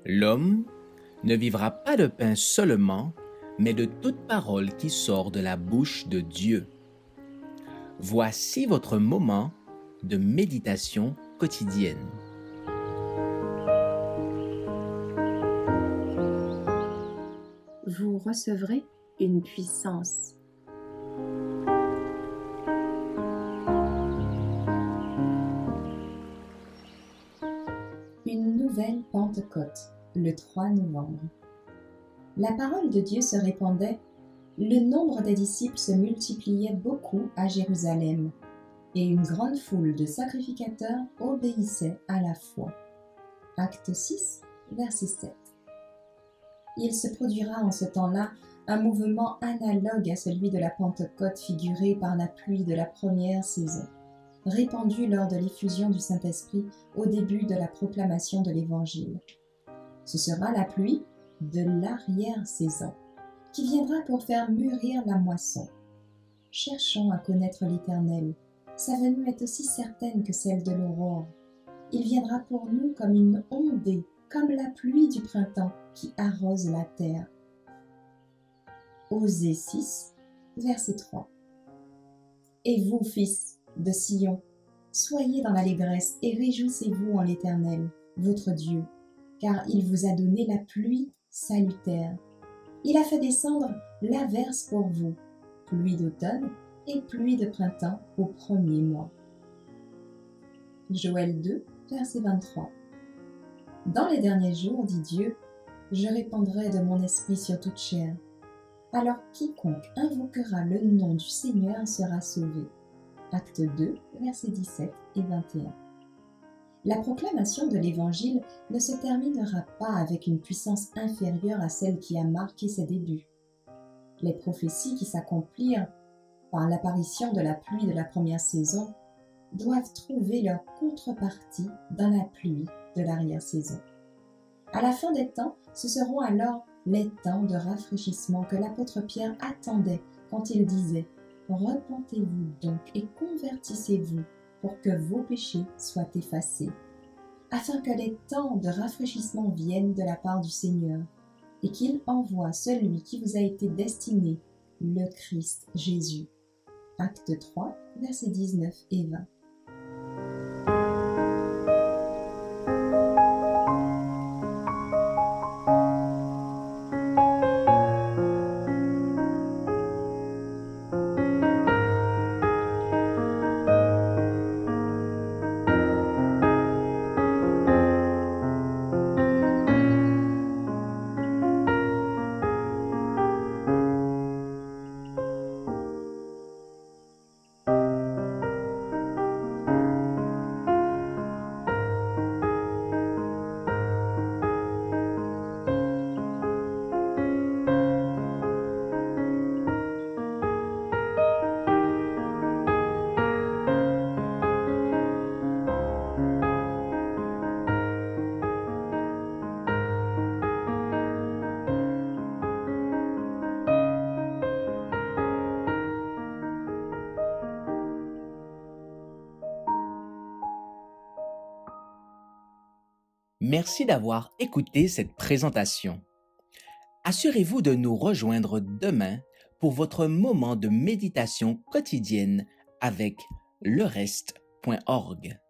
L'homme ne vivra pas de pain seulement, mais de toute parole qui sort de la bouche de Dieu. Voici votre moment de méditation quotidienne. Vous recevrez une puissance. Une nouvelle Pentecôte, le 3 novembre. La parole de Dieu se répandait, le nombre des disciples se multipliait beaucoup à Jérusalem, et une grande foule de sacrificateurs obéissait à la foi. Acte 6, verset 7. Il se produira en ce temps-là un mouvement analogue à celui de la Pentecôte figuré par la pluie de la première saison, répandue lors de l'effusion du Saint-Esprit au début de la proclamation de l'Évangile. Ce sera la pluie de l'arrière-saison, qui viendra pour faire mûrir la moisson. Cherchons à connaître l'Éternel. Sa venue est aussi certaine que celle de l'aurore. Il viendra pour nous comme une ondée, comme la pluie du printemps qui arrose la terre. Osée 6, verset 3. Et vous, fils de Sion, soyez dans l'allégresse et réjouissez-vous en l'Éternel, votre Dieu, car il vous a donné la pluie salutaire. Il a fait descendre l'averse pour vous, pluie d'automne et pluie de printemps au premier mois. Joël 2, verset 23. Dans les derniers jours, dit Dieu, je répandrai de mon esprit sur toute chair. Alors quiconque invoquera le nom du Seigneur sera sauvé. Acte 2, versets 17 et 21. La proclamation de l'Évangile ne se terminera pas avec une puissance inférieure à celle qui a marqué ses débuts. Les prophéties qui s'accomplirent par l'apparition de la pluie de la première saison doivent trouver leur contrepartie dans la pluie de l'arrière-saison. À la fin des temps, ce seront alors les temps de rafraîchissement que l'apôtre Pierre attendait quand il disait « Repentez-vous donc et convertissez-vous pour que vos péchés soient effacés, afin que les temps de rafraîchissement viennent de la part du Seigneur, et qu'il envoie celui qui vous a été destiné, le Christ Jésus. » Acte 3, versets 19 et 20. Merci d'avoir écouté cette présentation. Assurez-vous de nous rejoindre demain pour votre moment de méditation quotidienne avec lereste.org.